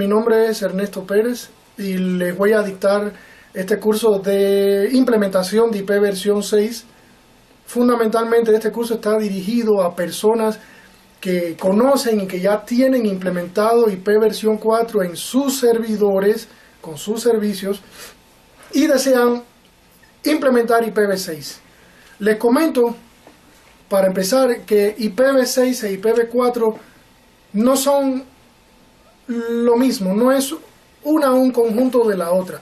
mi nombre es Ernesto Pérez y les voy a dictar este curso de implementación de IP versión 6. Fundamentalmente este curso está dirigido a personas que conocen y que ya tienen implementado IP versión 4 en sus servidores, con sus servicios, y desean implementar IPv6. Les comento, para empezar, que IPv6 e IPv4 no son lo mismo, no es una un conjunto de la otra.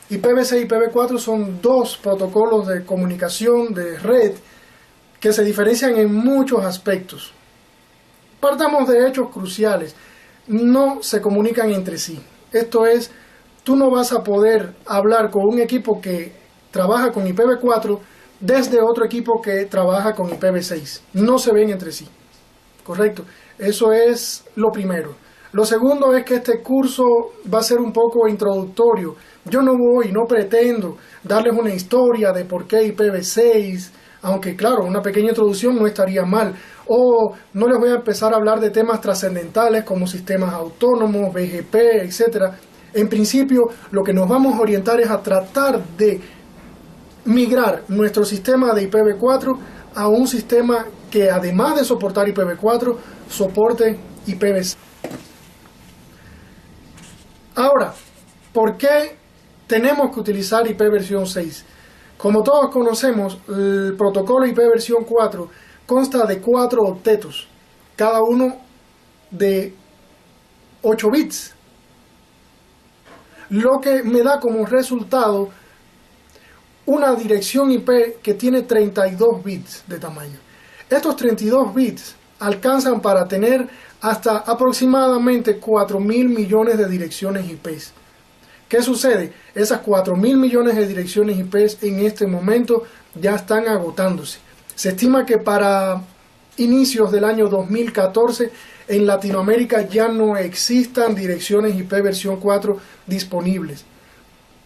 IPv6 y IPv4 son dos protocolos de comunicación de red que se diferencian en muchos aspectos. Partamos de hechos cruciales. No se comunican entre sí. Esto es, tú no vas a poder hablar con un equipo que trabaja con IPv4 desde otro equipo que trabaja con IPv6. No se ven entre sí. ¿Correcto? Eso es lo primero. Lo segundo es que este curso va a ser un poco introductorio. Yo no pretendo darles una historia de por qué IPv6, aunque claro, una pequeña introducción no estaría mal. O no les voy a empezar a hablar de temas trascendentales como sistemas autónomos, BGP, etc. En principio, lo que nos vamos a orientar es a tratar de migrar nuestro sistema de IPv4 a un sistema que, además de soportar IPv4, soporte IPv6. Ahora, ¿por qué tenemos que utilizar IP versión 6? Como todos conocemos, el protocolo IP versión 4 consta de 4 octetos, cada uno de 8 bits, lo que me da como resultado una dirección IP que tiene 32 bits de tamaño. Estos 32 bits alcanzan para tener hasta aproximadamente 4.000 millones de direcciones IP. ¿Qué sucede? Esas 4.000 millones de direcciones IP en este momento ya están agotándose. Se estima que para inicios del año 2014 en Latinoamérica ya no existan direcciones IP versión 4 disponibles.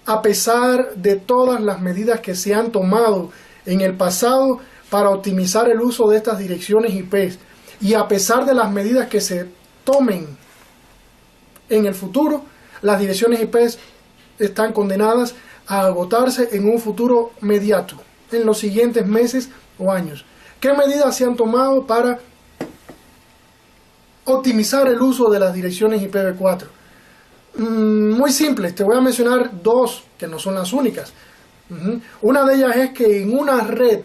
A pesar de todas las medidas que se han tomado en el pasado para optimizar el uso de estas direcciones IP, y a pesar de las medidas que se tomen en el futuro, las direcciones IP están condenadas a agotarse en un futuro inmediato, en los siguientes meses o años. ¿Qué medidas se han tomado para optimizar el uso de las direcciones IPv4? Muy simple, te voy a mencionar dos que no son las únicas. Una de ellas es que en una red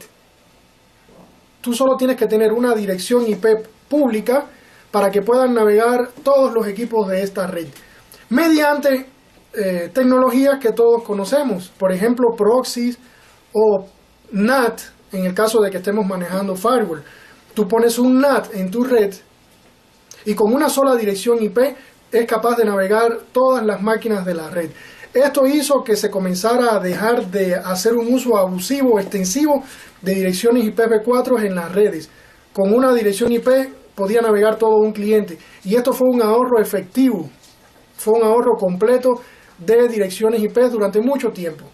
tú solo tienes que tener una dirección IP pública para que puedan navegar todos los equipos de esta red mediante tecnologías que todos conocemos, por ejemplo proxies o NAT en el caso de que estemos manejando firewall. Tú pones un NAT en tu red y con una sola dirección IP es capaz de navegar todas las máquinas de la red. Esto hizo que se comenzara a dejar de hacer un uso abusivo, extensivo de direcciones IPv4 en las redes. Con una dirección IP podía navegar todo un cliente y esto fue un ahorro efectivo, fue un ahorro completo de direcciones IP durante mucho tiempo.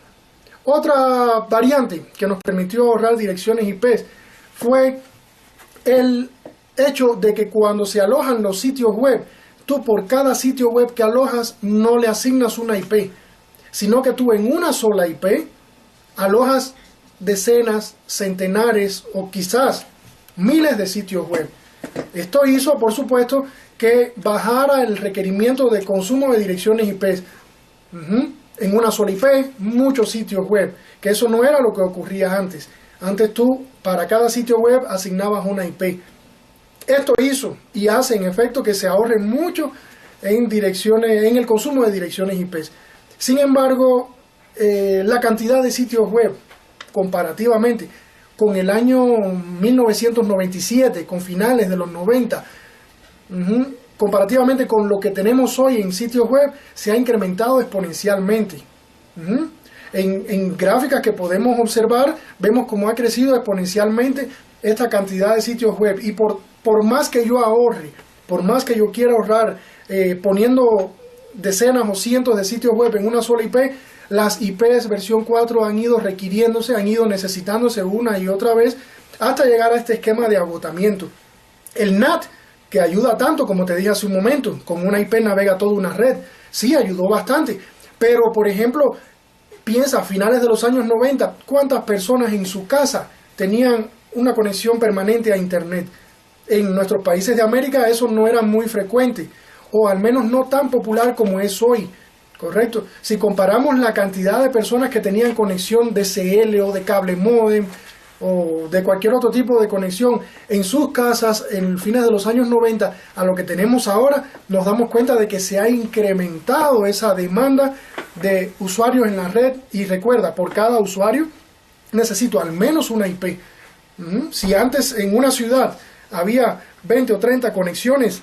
Otra variante que nos permitió ahorrar direcciones IP fue el hecho de que cuando se alojan los sitios web, tú por cada sitio web que alojas no le asignas una IP, sino que tú en una sola IP alojas decenas, centenares o quizás miles de sitios web. Esto hizo, por supuesto, que bajara el requerimiento de consumo de direcciones IP. En una sola IP, muchos sitios web, que eso no era lo que ocurría antes. Antes tú, para cada sitio web, asignabas una IP. Esto hizo y hace en efecto que se ahorre mucho en el consumo de direcciones IP. Sin embargo, la cantidad de sitios web comparativamente con el año 1997, con finales de los 90, comparativamente con lo que tenemos hoy en sitios web, se ha incrementado exponencialmente. En gráficas que podemos observar, vemos cómo ha crecido exponencialmente esta cantidad de sitios web. Y por más que yo ahorre, por más que yo quiera ahorrar poniendo decenas o cientos de sitios web en una sola IP, las IPs versión 4 han ido requiriéndose, han ido necesitándose una y otra vez hasta llegar a este esquema de agotamiento. El NAT que ayuda tanto, como te dije hace un momento, con una IP navega toda una red. Sí, ayudó bastante, pero por ejemplo, piensa, a finales de los años 90, ¿cuántas personas en su casa tenían una conexión permanente a Internet? En nuestros países de América eso no era muy frecuente, o al menos no tan popular como es hoy, ¿correcto? Si comparamos la cantidad de personas que tenían conexión DSL o de cable módem, o de cualquier otro tipo de conexión en sus casas en fines de los años 90 a lo que tenemos ahora, nos damos cuenta de que se ha incrementado esa demanda de usuarios en la red. Y recuerda, por cada usuario necesito al menos una IP. Si antes en una ciudad había 20 o 30 conexiones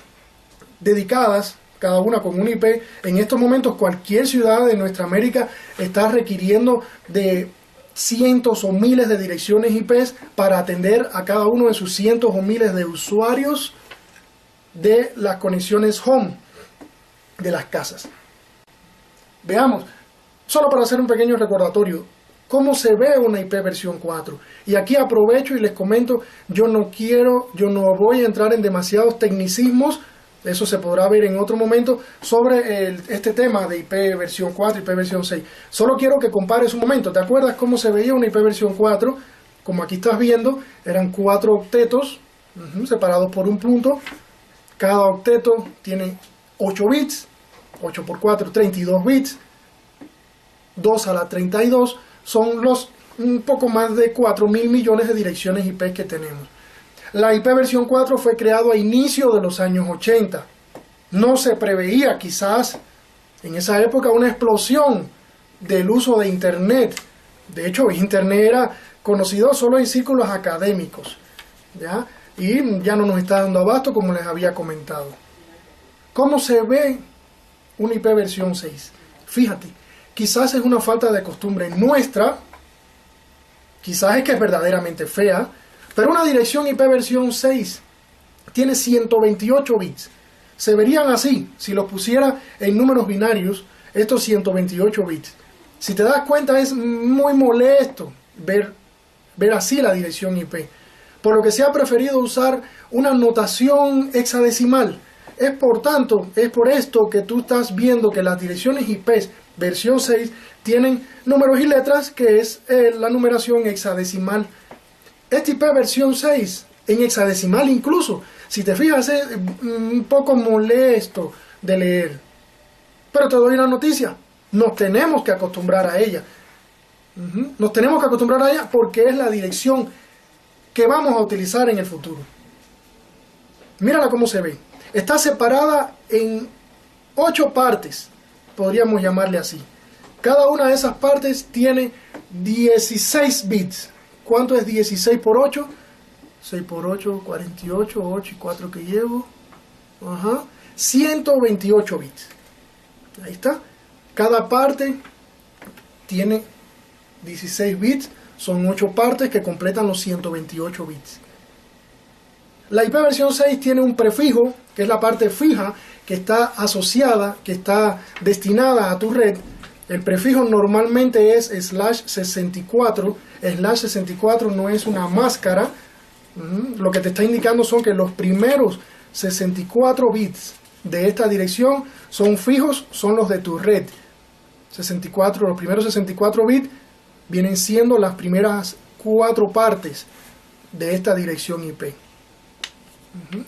dedicadas, cada una con un IP, en estos momentos cualquier ciudad de nuestra América está requiriendo de cientos o miles de direcciones IP para atender a cada uno de sus cientos o miles de usuarios de las conexiones home de las casas. Veamos, solo para hacer un pequeño recordatorio, cómo se ve una IP versión 4. Y aquí aprovecho y les comento, yo no voy a entrar en demasiados tecnicismos, eso se podrá ver en otro momento, sobre este tema de IP versión 4 y IP versión 6. Solo quiero que compares un momento. ¿Te acuerdas cómo se veía una IP versión 4? Como aquí estás viendo, eran 4 octetos separados por un punto. Cada octeto tiene 8 bits, 8 por 4, 32 bits. 2 a la 32 son los un poco más de 4.000 millones de direcciones IP que tenemos. La IP versión 4 fue creado a inicio de los años 80. No se preveía quizás en esa época una explosión del uso de Internet. De hecho, Internet era conocido solo en círculos académicos, ¿ya? Y ya no nos está dando abasto, como les había comentado. ¿Cómo se ve una IP versión 6? Fíjate, quizás es una falta de costumbre nuestra, quizás es que es verdaderamente fea, pero una dirección IP versión 6 tiene 128 bits. Se verían así si los pusiera en números binarios, estos 128 bits. Si te das cuenta, es muy molesto ver así la dirección IP. Por lo que se ha preferido usar una notación hexadecimal. Es por esto que tú estás viendo que las direcciones IP versión 6 tienen números y letras, que es la numeración hexadecimal. Esta IP versión 6, en hexadecimal incluso, si te fijas, es un poco molesto de leer. Pero te doy una noticia, nos tenemos que acostumbrar a ella. Nos tenemos que acostumbrar a ella porque es la dirección que vamos a utilizar en el futuro. Mírala cómo se ve. Está separada en 8 partes, podríamos llamarle así. Cada una de esas partes tiene 16 bits. ¿Cuánto es 16 por 8? 6 por 8, 48, 8 y 4 que llevo. 128 bits. Ahí está. Cada parte tiene 16 bits. Son 8 partes que completan los 128 bits. La IP versión 6 tiene un prefijo, que es la parte fija, que está asociada, que está destinada a tu red. El prefijo normalmente es /64. /64 no es una máscara. Lo que te está indicando son que los primeros 64 bits de esta dirección son fijos, son los de tu red. Los primeros 64 bits vienen siendo las primeras 4 partes de esta dirección IP.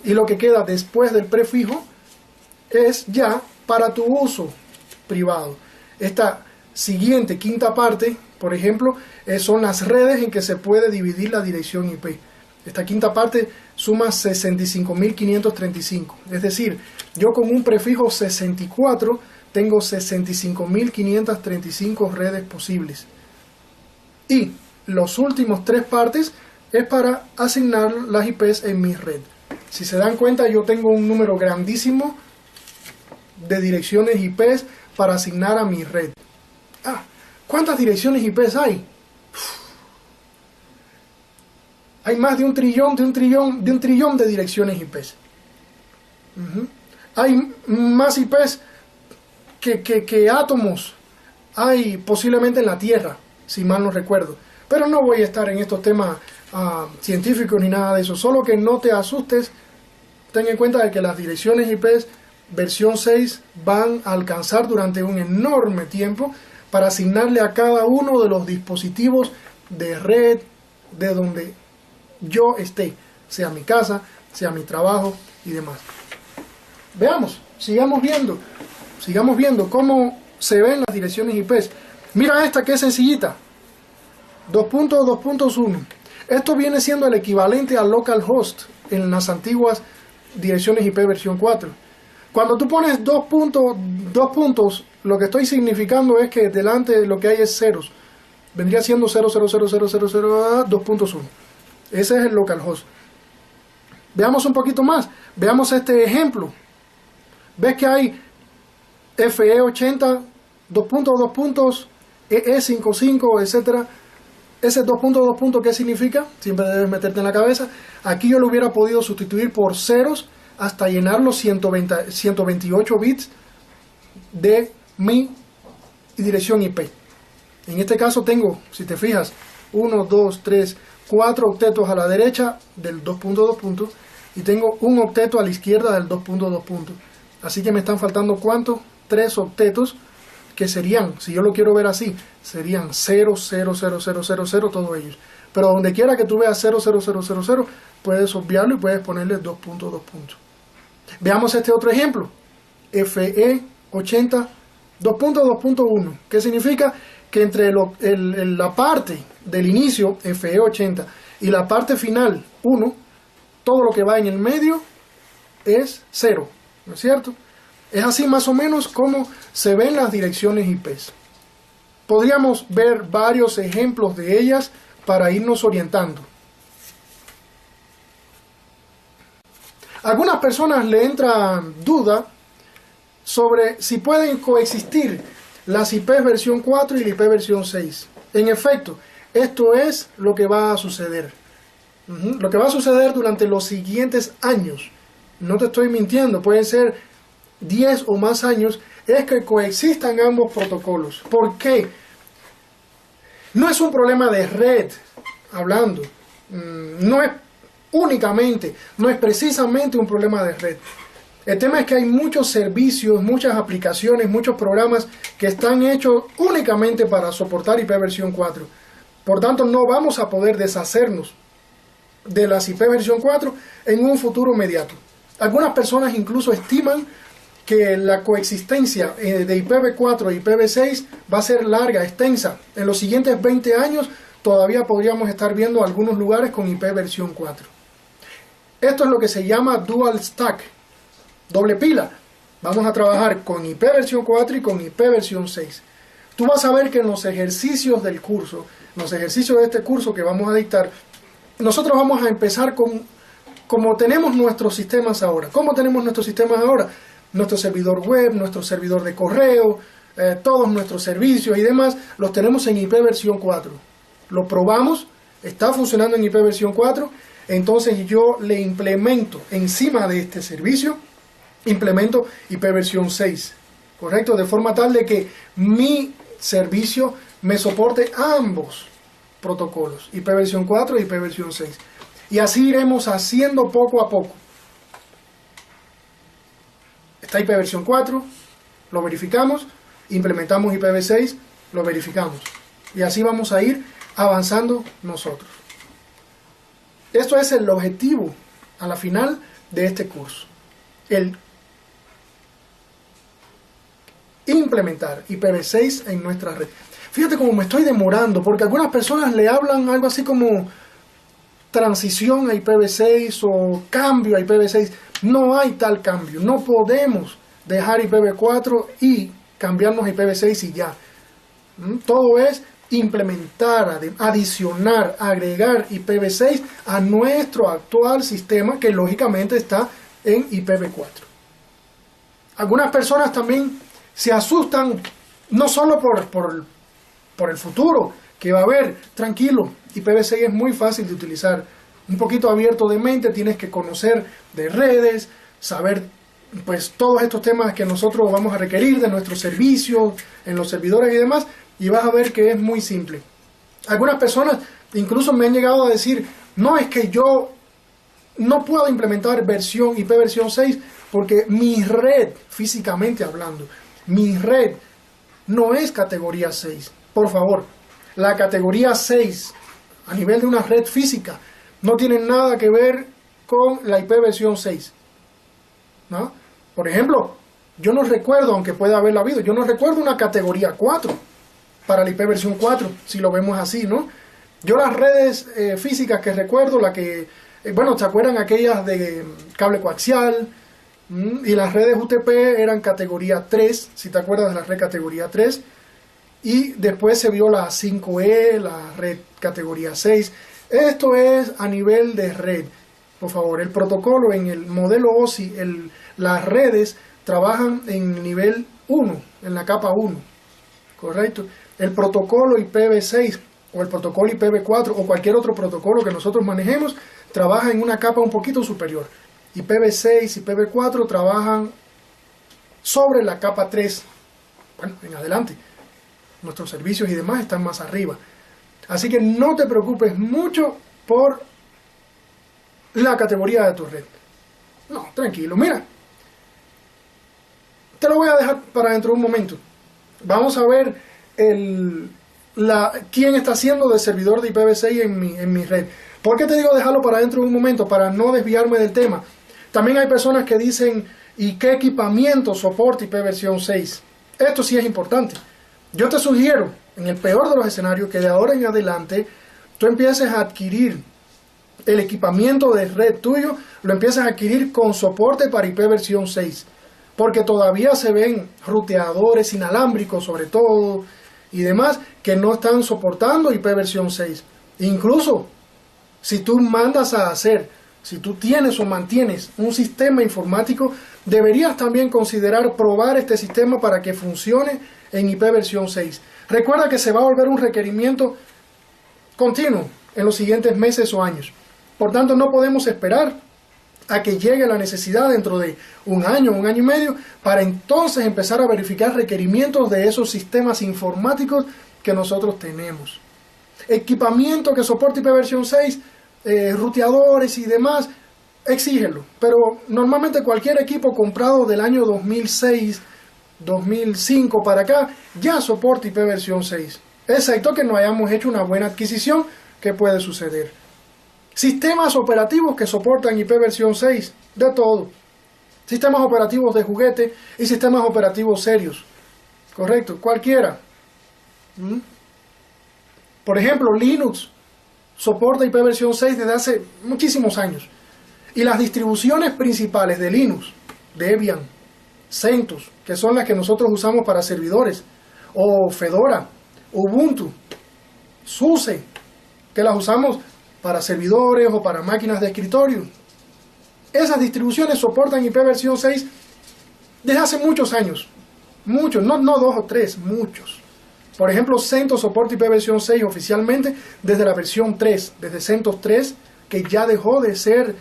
Y lo que queda después del prefijo es ya para tu uso privado. Esta siguiente quinta parte, por ejemplo, son las redes en que se puede dividir la dirección IP. Esta quinta parte suma 65.535. Es decir, yo con un prefijo 64 tengo 65.535 redes posibles. Y los últimos 3 partes es para asignar las IPs en mi red. Si se dan cuenta, yo tengo un número grandísimo de direcciones IPs para asignar a mi red. ¿Cuántas direcciones IPs hay? Hay más de un trillón de direcciones IPs. Hay más IPs que átomos hay posiblemente en la Tierra, si mal no recuerdo. Pero no voy a estar en estos temas científicos ni nada de eso. Solo que no te asustes ten en cuenta de que las direcciones IP versión 6 van a alcanzar durante un enorme tiempo para asignarle a cada uno de los dispositivos de red de donde yo esté, sea mi casa, sea mi trabajo y demás. Veamos, sigamos viendo cómo se ven las direcciones IP. Mira esta que es sencillita, 2.2.1. Esto viene siendo el equivalente al localhost en las antiguas direcciones IP versión 4. Cuando tú pones dos puntos, lo que estoy significando es que delante lo que hay es ceros. Vendría siendo 0.0.0.0.0.2.1. Ese es el localhost. Veamos un poquito más. Veamos este ejemplo. ¿Ves que hay FE80, 2.2, EE55, etcétera? Ese 2.2, ¿qué significa? Siempre debes meterte en la cabeza. Aquí yo lo hubiera podido sustituir por ceros hasta llenar los 128 bits de mi dirección IP. En este caso tengo, si te fijas, 1, 2, 3, 4 octetos a la derecha del 2.2 y tengo un octeto a la izquierda del 2.2. Así que me están faltando ¿cuántos? 3 octetos, que serían, si yo lo quiero ver así, serían 0, 0, 0, 0, 0, 0, todos ellos. Pero donde quiera que tú veas 0, 0, 0, 0, 0, puedes obviarlo y puedes ponerle 2.2. Veamos este otro ejemplo. FE80 2.2.1. ¿Qué significa? Que entre la parte del inicio, FE80, y la parte final, 1, todo lo que va en el medio es 0. ¿No es cierto? Es así más o menos como se ven las direcciones IP. Podríamos ver varios ejemplos de ellas para irnos orientando. A algunas personas le entra duda sobre si pueden coexistir las IP versión 4 y la IP versión 6. En efecto, esto es lo que va a suceder. Lo que va a suceder durante los siguientes años. No te estoy mintiendo, pueden ser 10 o más años, es que coexistan ambos protocolos. ¿Por qué? No es un problema de red, hablando. No es precisamente un problema de red. El tema es que hay muchos servicios, muchas aplicaciones, muchos programas que están hechos únicamente para soportar IP versión 4. Por tanto, no vamos a poder deshacernos de las IP versión 4 en un futuro inmediato. Algunas personas incluso estiman que la coexistencia de IPv4 y IPv6 va a ser larga, extensa. En los siguientes 20 años todavía podríamos estar viendo algunos lugares con IP versión 4. Esto es lo que se llama Dual Stack, doble pila. Vamos a trabajar con IP versión 4 y con IP versión 6. Tú vas a ver que en los ejercicios del curso, los ejercicios de este curso que vamos a dictar, nosotros vamos a empezar con como tenemos nuestros sistemas ahora. ¿Cómo tenemos nuestros sistemas ahora? Nuestro servidor web, nuestro servidor de correo, todos nuestros servicios y demás, los tenemos en IP versión 4. Lo probamos, está funcionando en IP versión 4, entonces yo le implemento encima de este servicio, implemento IP versión 6, ¿correcto? De forma tal de que mi servicio me soporte ambos protocolos, IP versión 4 y IP versión 6. Y así iremos haciendo poco a poco. Está IP versión 4, lo verificamos, implementamos IPv6, lo verificamos. Y así vamos a ir avanzando nosotros. Esto es el objetivo a la final de este curso. El implementar IPv6 en nuestra red. Fíjate cómo me estoy demorando, porque algunas personas le hablan algo así como transición a IPv6 o cambio a IPv6. No hay tal cambio. No podemos dejar IPv4 y cambiarnos a IPv6 y ya. Todo es implementar, adicionar, agregar IPv6 a nuestro actual sistema, que lógicamente está en IPv4. Algunas personas también se asustan, no solo por el futuro que va a haber. Tranquilo, IPv6 es muy fácil de utilizar, un poquito abierto de mente, tienes que conocer de redes, saber pues todos estos temas que nosotros vamos a requerir de nuestros servicios, en los servidores y demás, y vas a ver que es muy simple. Algunas personas incluso me han llegado a decir, no, es que yo no puedo implementar IP versión 6 porque mi red, físicamente hablando, mi red no es categoría 6. Por favor, la categoría 6 a nivel de una red física no tiene nada que ver con la IP versión 6, ¿no? Por ejemplo, yo no recuerdo, aunque pueda haberla habido, yo no recuerdo una categoría 4 para la IP versión 4, si lo vemos así, ¿no? Yo las redes físicas que recuerdo, bueno, ¿se acuerdan aquellas de cable coaxial? Y las redes UTP eran categoría 3, si te acuerdas de la red categoría 3. Y después se vio la 5E, la red categoría 6. Esto es a nivel de red. Por favor, el protocolo en el modelo OSI, las redes trabajan en nivel 1, en la capa 1. Correcto. El protocolo IPv6 o el protocolo IPv4 o cualquier otro protocolo que nosotros manejemos trabaja en una capa un poquito superior. IPv6 y IPv4 trabajan sobre la capa 3. Bueno, en adelante. Nuestros servicios y demás están más arriba. Así que no te preocupes mucho por la categoría de tu red. No, tranquilo. Mira, te lo voy a dejar para dentro de un momento. Vamos a ver quién está haciendo de servidor de IPv6 en mi red. ¿Por qué te digo dejarlo para dentro de un momento? Para no desviarme del tema. También hay personas que dicen, ¿y qué equipamiento soporta IP versión 6? Esto sí es importante. Yo te sugiero, en el peor de los escenarios, que de ahora en adelante tú empieces a adquirir el equipamiento de red tuyo, lo empieces a adquirir con soporte para IP versión 6. Porque todavía se ven ruteadores inalámbricos, sobre todo, y demás, que no están soportando IP versión 6. Incluso, si tú mandas a hacer, si tú tienes o mantienes un sistema informático, deberías también considerar probar este sistema para que funcione en IP versión 6. Recuerda que se va a volver un requerimiento continuo en los siguientes meses o años. Por tanto, no podemos esperar a que llegue la necesidad dentro de un año y medio, para entonces empezar a verificar requerimientos de esos sistemas informáticos que nosotros tenemos. Equipamiento que soporte IP versión 6, ruteadores y demás, exígelo. Pero normalmente cualquier equipo comprado del año 2006, 2005 para acá, ya soporta IP versión 6. Excepto que no hayamos hecho una buena adquisición, que puede suceder. Sistemas operativos que soportan IP versión 6, de todo. Sistemas operativos de juguete y sistemas operativos serios. Correcto, cualquiera. Por ejemplo, Linux soporta IP versión 6 desde hace muchísimos años. Y las distribuciones principales de Linux, Debian, CentOS, que son las que nosotros usamos para servidores, o Fedora, Ubuntu, SUSE, que las usamos para servidores o para máquinas de escritorio. Esas distribuciones soportan IP versión 6 desde hace muchos años. Muchos, no 2 o 3, muchos. Por ejemplo, CentOS soporta IP versión 6 oficialmente desde la versión 3, desde CentOS 3, que ya dejó de ser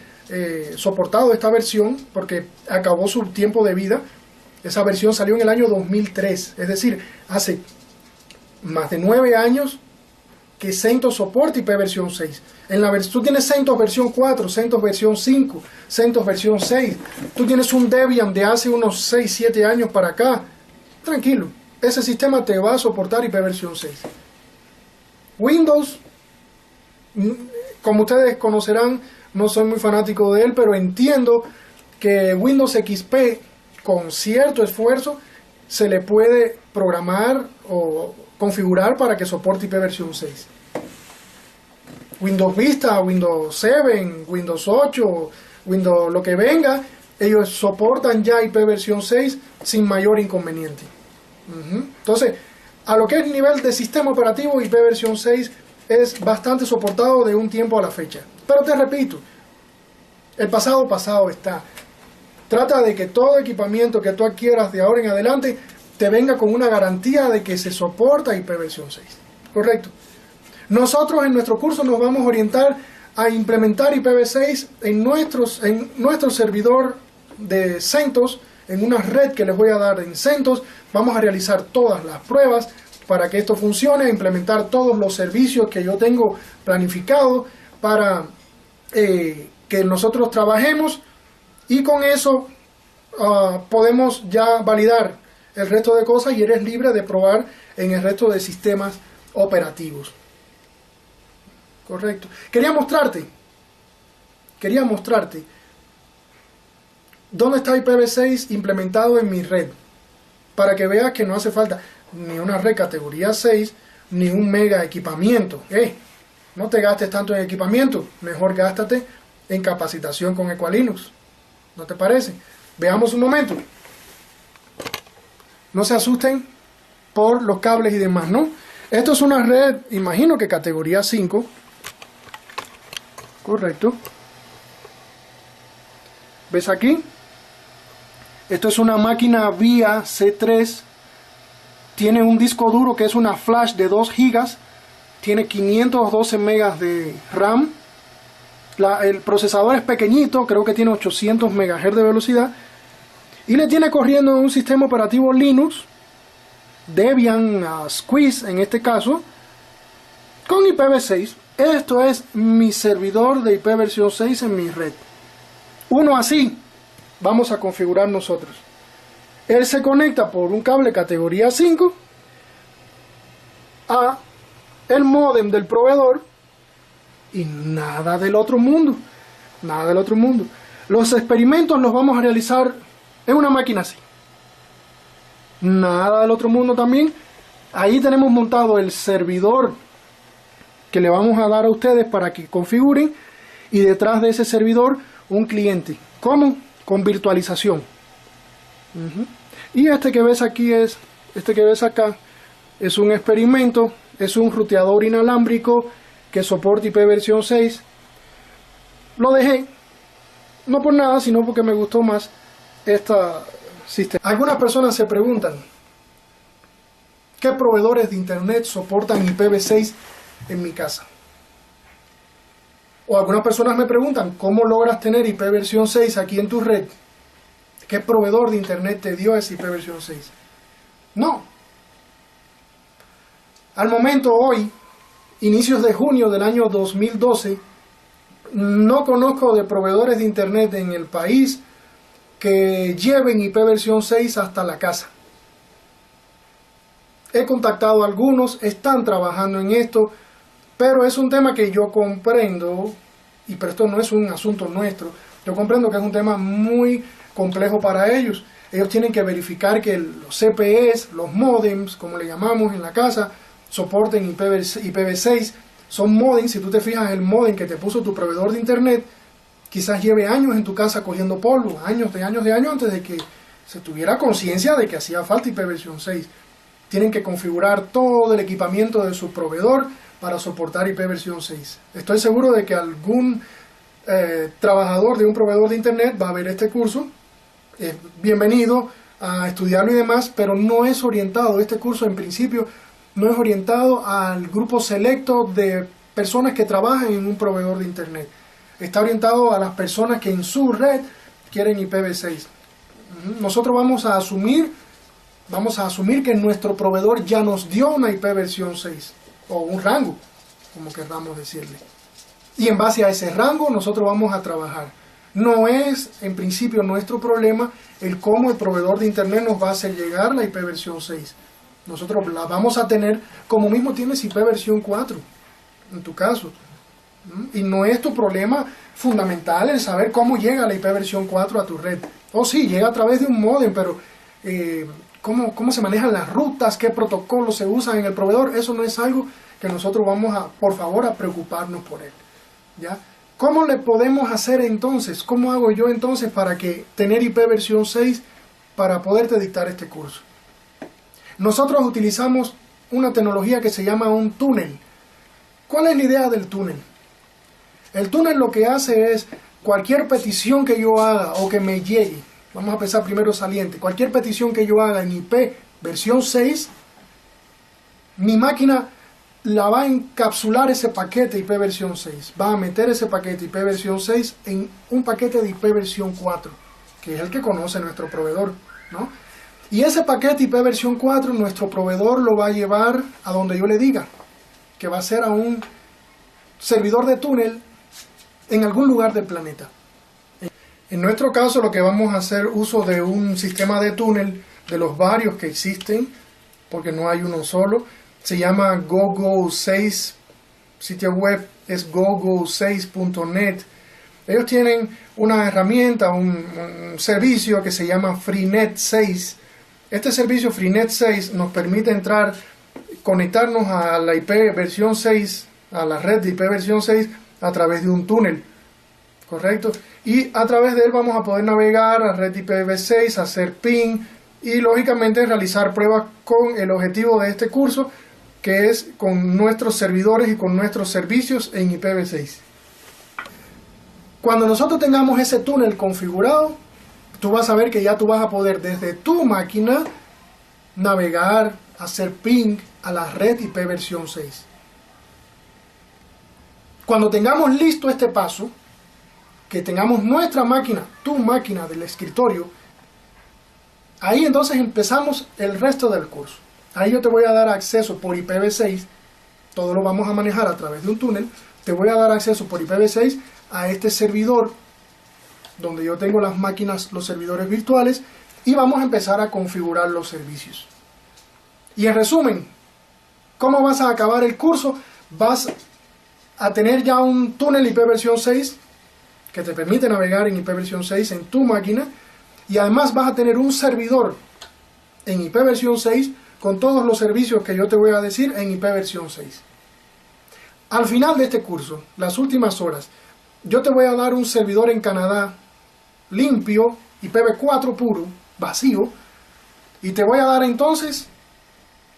soportado esta versión porque acabó su tiempo de vida. Esa versión salió en el año 2003, es decir, hace más de 9 años que CentOS soporta IP versión 6. Tú tienes CentOS versión 4, CentOS versión 5, CentOS versión 6. Tú tienes un Debian de hace unos 6, 7 años para acá. Tranquilo, ese sistema te va a soportar IP versión 6. Windows, como ustedes conocerán, no soy muy fanático de él, pero entiendo que Windows XP, con cierto esfuerzo, se le puede programar o configurar para que soporte IP versión 6. Windows Vista, Windows 7, Windows 8, Windows lo que venga, ellos soportan ya IP versión 6 sin mayor inconveniente. Entonces, a lo que es nivel de sistema operativo, IP versión 6 es bastante soportado de un tiempo a la fecha. Pero te repito, el pasado está. Trata de que todo equipamiento que tú adquieras de ahora en adelante te venga con una garantía de que se soporta IP versión 6. Correcto. Nosotros en nuestro curso nos vamos a orientar a implementar IPv6 en nuestro servidor de CentOS, en una red que les voy a dar en CentOS. Vamos a realizar todas las pruebas para que esto funcione, a implementar todos los servicios que yo tengo planificado para que nosotros trabajemos y con eso podemos ya validar el resto de cosas y eres libre de probar en el resto de sistemas operativos. Correcto. Quería mostrarte dónde está IPv6 implementado en mi red, para que veas que no hace falta ni una red categoría 6 ni un mega equipamiento. No te gastes tanto en equipamiento, mejor gástate en capacitación con Equalinux. ¿No te parece? Veamos un momento. No se asusten por los cables y demás, ¿no? Esto es una red, imagino que categoría 5. Correcto. ¿Ves aquí? Esto es una máquina VIA C3. Tiene un disco duro que es una flash de 2 GB. Tiene 512 megas de RAM. El procesador es pequeñito, creo que tiene 800 MHz de velocidad. Y le tiene corriendo un sistema operativo Linux, Debian Squeeze en este caso, con IPv6. Esto es mi servidor de IPv6 en mi red. Uno así vamos a configurar nosotros. Él se conecta por un cable categoría 5 a el módem del proveedor y nada del otro mundo. Nada del otro mundo. Los experimentos los vamos a realizar en una máquina así. Nada del otro mundo también. Ahí tenemos montado el servidor que le vamos a dar a ustedes para que configuren, y detrás de ese servidor un cliente. ¿Cómo? Con virtualización. Y este que ves aquí este que ves acá es un experimento, es un ruteador inalámbrico que soporta IPv6. Lo dejé, no por nada, sino porque me gustó más este sistema. Algunas personas se preguntan, ¿qué proveedores de internet soportan IPv6 en mi casa? O algunas personas me preguntan, ¿cómo logras tener IPv6 aquí en tu red? ¿Qué proveedor de internet te dio ese IPv6? No. Al momento, hoy, inicios de junio del año 2012, no conozco de proveedores de internet en el país que lleven IPv6 hasta la casa. He contactado a algunos, están trabajando en esto, pero es un tema que yo comprendo, pero esto no es un asunto nuestro, yo comprendo que es un tema muy complejo para ellos. Ellos tienen que verificar que los CPEs, los modems, como le llamamos en la casa, soporten IPv6. Son modems, si tú te fijas, el modem que te puso tu proveedor de internet, quizás lleve años en tu casa cogiendo polvo, años antes de que se tuviera conciencia de que hacía falta IPv6. Tienen que configurar todo el equipamiento de su proveedor para soportar IPv6. Estoy seguro de que algún trabajador de un proveedor de internet va a ver este curso. Bienvenido a estudiarlo y demás, pero no es orientado, este curso en principio no es orientado al grupo selecto de personas que trabajan en un proveedor de internet. Está orientado a las personas que en su red quieren IPv6. Nosotros vamos a asumir que nuestro proveedor ya nos dio una IPv6 o un rango, como querramos decirle. Y en base a ese rango nosotros vamos a trabajar. No es en principio nuestro problema el cómo el proveedor de internet nos va a hacer llegar la IPv6. Nosotros la vamos a tener como mismo tienes IPv4 en tu caso. Y no es tu problema fundamental el saber cómo llega la IPv4 a tu red. Sí, llega a través de un módem, pero cómo se manejan las rutas, qué protocolos se usan en el proveedor, eso no es algo que nosotros vamos por favor, a preocuparnos por él. ¿Ya? ¿Cómo le podemos hacer entonces? ¿Cómo hago yo entonces para tener IPv6 para poderte dictar este curso? Nosotros utilizamos una tecnología que se llama un túnel. ¿Cuál es la idea del túnel? El túnel lo que hace es cualquier petición que yo haga o que me llegue, vamos a empezar primero saliente, cualquier petición que yo haga en IPv6, mi máquina la va a encapsular ese paquete IPv6, va a meter ese paquete IPv6 en un paquete de IPv4, que es el que conoce nuestro proveedor, ¿no? Y ese paquete IPv4 nuestro proveedor lo va a llevar a donde yo le diga, que va a ser a un servidor de túnel en algún lugar del planeta. En nuestro caso, lo que vamos a hacer uso de un sistema de túnel de los varios que existen, porque no hay uno solo. Se llama GoGo6, sitio web es gogo6.net. Ellos tienen una herramienta, un servicio que se llama Freenet 6. Este servicio Freenet 6 nos permite conectarnos a la IP versión 6, a la red de IP versión 6 a través de un túnel, ¿correcto? Y a través de él vamos a poder navegar a red IPv6, hacer ping y lógicamente realizar pruebas con el objetivo de este curso, que es con nuestros servidores y con nuestros servicios en IPv6. Cuando nosotros tengamos ese túnel configurado, tú vas a ver que ya tú vas a poder desde tu máquina navegar, hacer ping a la red IP versión 6. Cuando tengamos listo este paso, que tengamos nuestra máquina, tu máquina del escritorio, ahí entonces empezamos el resto del curso. Ahí yo te voy a dar acceso por IPv6, todo lo vamos a manejar a través de un túnel. Te voy a dar acceso por IPv6 a este servidor donde yo tengo las máquinas, los servidores virtuales, y vamos a empezar a configurar los servicios. Y en resumen, ¿cómo vas a acabar el curso? Vas a tener ya un túnel IP versión 6 que te permite navegar en IP versión 6 en tu máquina, y además vas a tener un servidor en IP versión 6 con todos los servicios que yo te voy a decir en IP versión 6. Al final de este curso, las últimas horas, yo te voy a dar un servidor en Canadá limpio, IPv4 puro, vacío, y te voy a dar entonces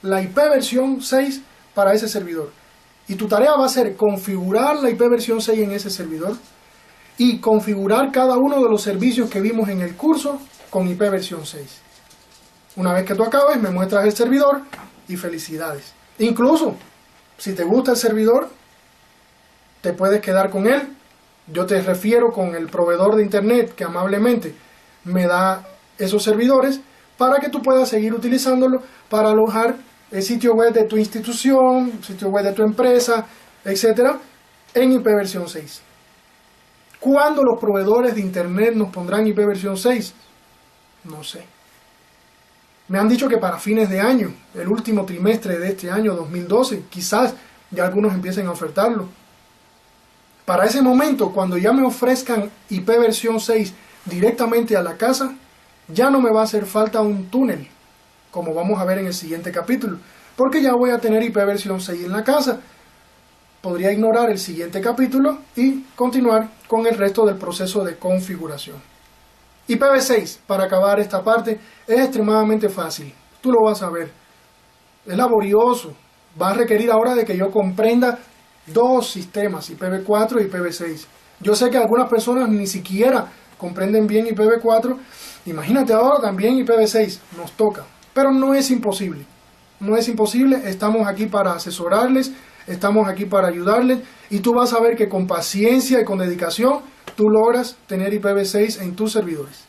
la IP versión 6 para ese servidor. Y tu tarea va a ser configurar la IP versión 6 en ese servidor y configurar cada uno de los servicios que vimos en el curso con IP versión 6. Una vez que tú acabes, me muestras el servidor y felicidades. Incluso, si te gusta el servidor, te puedes quedar con él. Yo te refiero con el proveedor de internet que amablemente me da esos servidores para que tú puedas seguir utilizándolo para alojar el sitio web de tu institución, sitio web de tu empresa, etcétera, en IP versión 6. ¿Cuándo los proveedores de internet nos pondrán IP versión 6? No sé. Me han dicho que para fines de año, el último trimestre de este año 2012, quizás ya algunos empiecen a ofertarlo. Para ese momento, cuando ya me ofrezcan IP versión 6 directamente a la casa, ya no me va a hacer falta un túnel, como vamos a ver en el siguiente capítulo, porque ya voy a tener IP versión 6 en la casa. Podría ignorar el siguiente capítulo y continuar con el resto del proceso de configuración. IPv6, para acabar esta parte, es extremadamente fácil. Tú lo vas a ver. Es laborioso. Va a requerir ahora de que yo comprenda dos sistemas, IPv4 y IPv6. Yo sé que algunas personas ni siquiera comprenden bien IPv4. Imagínate ahora también IPv6. Nos toca. Pero no es imposible. No es imposible. Estamos aquí para asesorarles. Estamos aquí para ayudarles. Y tú vas a ver que con paciencia y con dedicación tú logras tener IPv6 en tus servidores.